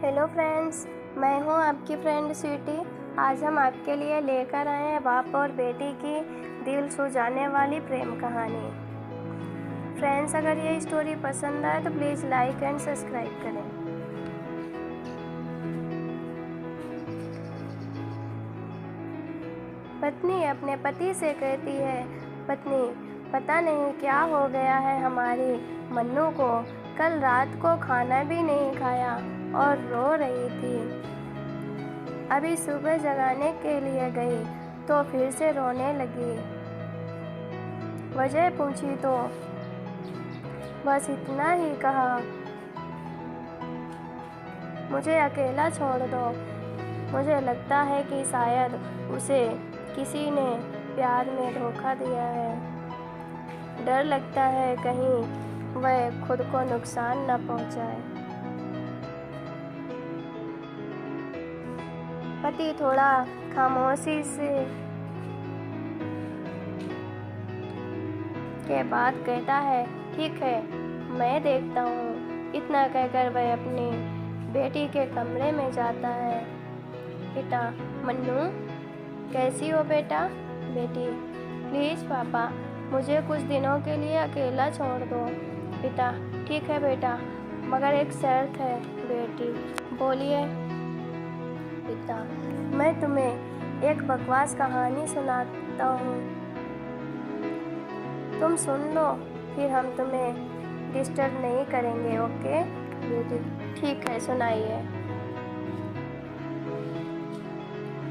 Hello friends, मैं हूं आपकी फ्रेंड स्वीटी। आज हम आपके लिए लेकर आए हैं बाप और बेटी की दिल छू जाने वाली प्रेम कहानी। फ्रेंड्स, अगर ये स्टोरी पसंद आए तो प्लीज़ लाइक एंड सब्सक्राइब करें। पत्नी अपने पति से कहती है, पत्नी, पता नहीं क्या हो गया है हमारी मन्नू को। कल रात को खाना भी नहीं खाया और रो रही थी। अभी सुबह जगाने के लिए गई तो फिर से रोने लगी। वजह पूछी तो बस इतना ही कहा, मुझे अकेला छोड़ दो। मुझे लगता है कि शायद उसे किसी ने प्यार में धोखा दिया है। डर लगता है कहीं वह खुद को नुकसान न पहुंचाए। पति थोड़ा खामोशी से के बाद कहता है, ठीक है, मैं देखता हूँ। इतना कहकर वह अपनी बेटी के कमरे में जाता है। बेटा, मन्नू, कैसी हो बेटा? बेटी, प्लीज़ पापा, मुझे कुछ दिनों के लिए अकेला छोड़ दो। पिता, ठीक है बेटा, मगर एक शर्त है। बेटी, बोलिए। पिता, मैं तुम्हें एक बकवास कहानी सुनाता हूँ, तुम सुन लो, फिर हम तुम्हें डिस्टर्ब नहीं करेंगे, ओके? बेटी, ठीक है, सुनाइए।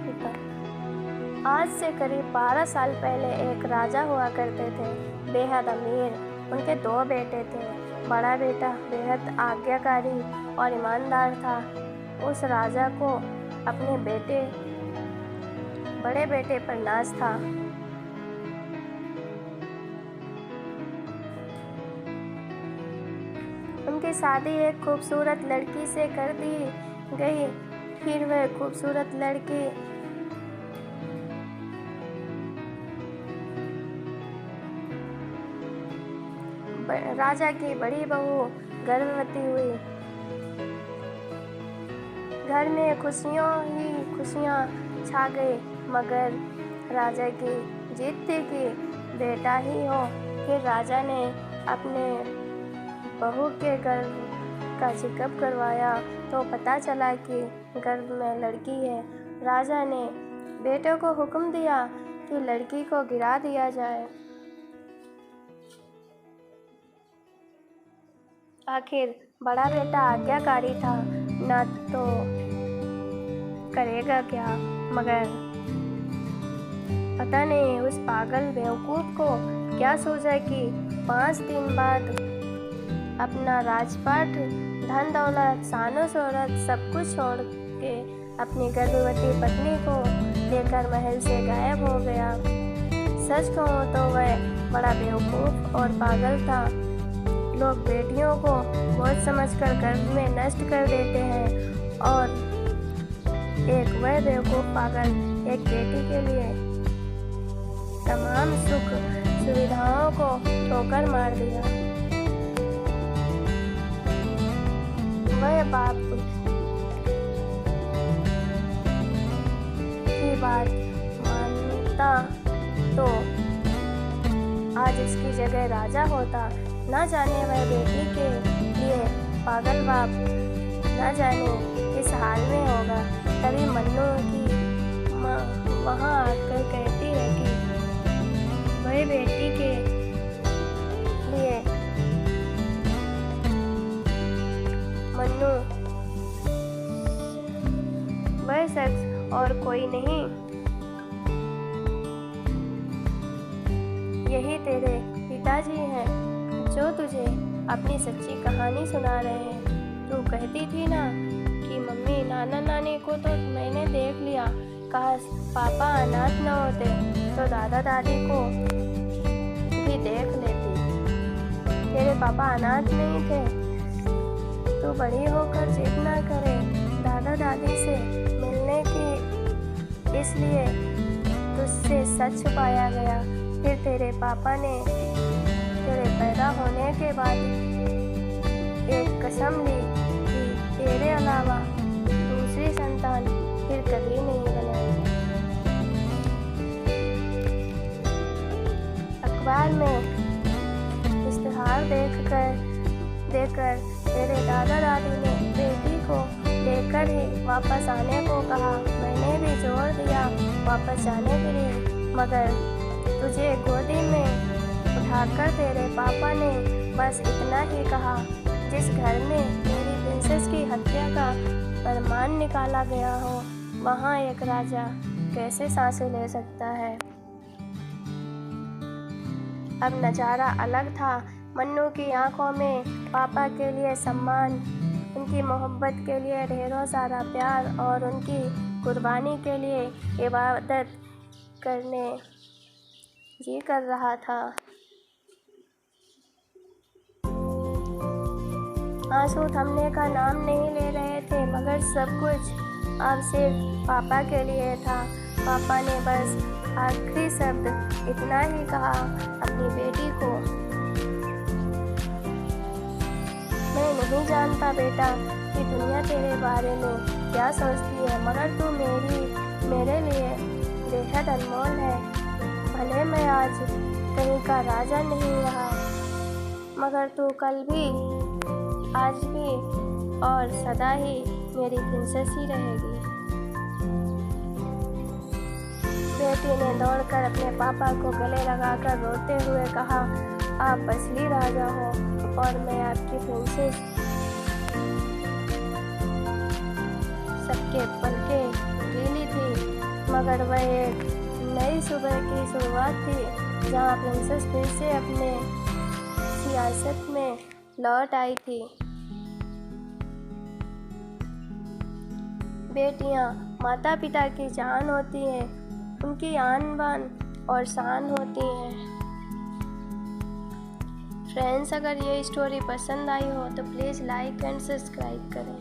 पिता, आज से करीब 12 साल पहले एक राजा हुआ करते थे, बेहद अमीर। उनके 2 बेटे थे। बड़ा बेटा बेहद आज्ञाकारी और ईमानदार था। उस राजा को अपने बड़े बेटे पर नाज था। उनकी शादी एक खूबसूरत लड़की से कर दी गई। फिर वह खूबसूरत लड़की राजा की बड़ी बहू गर्भवती हुई। घर में खुशियों ही खुशियाँ छा गई, मगर राजा की जिद थी कि बेटा ही हो। फिर राजा ने अपने बहू के गर्भ का चेकअप करवाया तो पता चला कि गर्भ में लड़की है। राजा ने बेटे को हुक्म दिया कि लड़की को गिरा दिया जाए। आखिर बड़ा बेटा आज्ञाकारी था, न तो करेगा क्या, मगर पता नहीं उस पागल बेवकूफ़ को क्या सोचा कि 5 दिन बाद अपना राजपाट, धन दौलत, शानो शोहरत सब कुछ छोड़ के अपनी गर्भवती पत्नी को लेकर महल से गायब हो गया। सच कहूँ तो वह बड़ा बेवकूफ़ और पागल था। लोग बेटियों को बहुत समझकर गर्भ में नष्ट कर देते हैं और एक वह बेवकूफ़ पागल एक बेटी के लिए तमाम सुख सुविधाओं को ठोकर मार दिया। वह बाप की बात मानता तो आज इसकी जगह राजा होता। ना जाने वह बेटी के लिए पागल बाप ना जाने किस हाल में होगा। तभी मन्नू की माँ वहाँ आकर कहती है कि वह बेटी के लिए मन्नू वह शख्स और कोई नहीं, यही तेरे पिताजी हैं जो तुझे अपनी सच्ची कहानी सुना रहे हैं। तू कहती थी ना कि मम्मी, नाना नानी को तो मैंने देख लिया, काश पापा अनाथ न होते तो दादा दादी को भी देख लेती। तेरे पापा अनाथ नहीं थे। तू बड़ी होकर जिद ना करे दादा दादी से मिलने की, इसलिए तुझसे सच छुपाया गया। फिर तेरे पापा ने तेरे पैदा होने के बाद एक कसम ली कि तेरे अलावा कभी नहीं बनाएंगे। अखबार में इश्तिहार देखकर तेरे दादा दादी ने बेटी को लेकर ही वापस आने को कहा। मैंने भी जोर दिया वापस जाने के लिए, मगर तुझे गोदी में उठाकर तेरे पापा ने बस इतना ही कहा, जिस घर में मेरी प्रिंसेस की हत्या का फरमान निकाला गया हो, वहाँ एक राजा कैसे सांसें ले सकता है। अब नज़ारा अलग था। मन्नू की आंखों में पापा के लिए सम्मान, उनकी मोहब्बत के लिए ढेरों सारा प्यार और उनकी कुर्बानी के लिए इबादत करने जी कर रहा था। आंसू थमने का नाम नहीं ले रहे थे, मगर सब कुछ अब सिर्फ पापा के लिए था। पापा ने बस आखिरी शब्द इतना ही कहा अपनी बेटी को, मैं नहीं जानता बेटा कि दुनिया तेरे बारे में क्या सोचती है, मगर तू मेरे लिए बेहद अनमोल है। भले मैं आज कहीं का राजा नहीं रहा, मगर तू कल भी, आज भी और सदा ही मेरी प्रिंसेस ही रहेगी। बेटी ने दौड़कर अपने पापा को गले लगाकर रोते हुए कहा, आप असली राजा हो और मैं आपकी प्रिंसेस। सबके पलकें गीली थी, मगर वह एक नई सुबह की शुरुआत थी, जहाँ प्रिंसेस फिर से अपने सियासत में लौट आई थी। बेटियां माता पिता की जान होती हैं, उनकी आन बान और शान होती हैं। फ्रेंड्स, अगर ये स्टोरी पसंद आई हो तो प्लीज़ लाइक एंड सब्सक्राइब करें।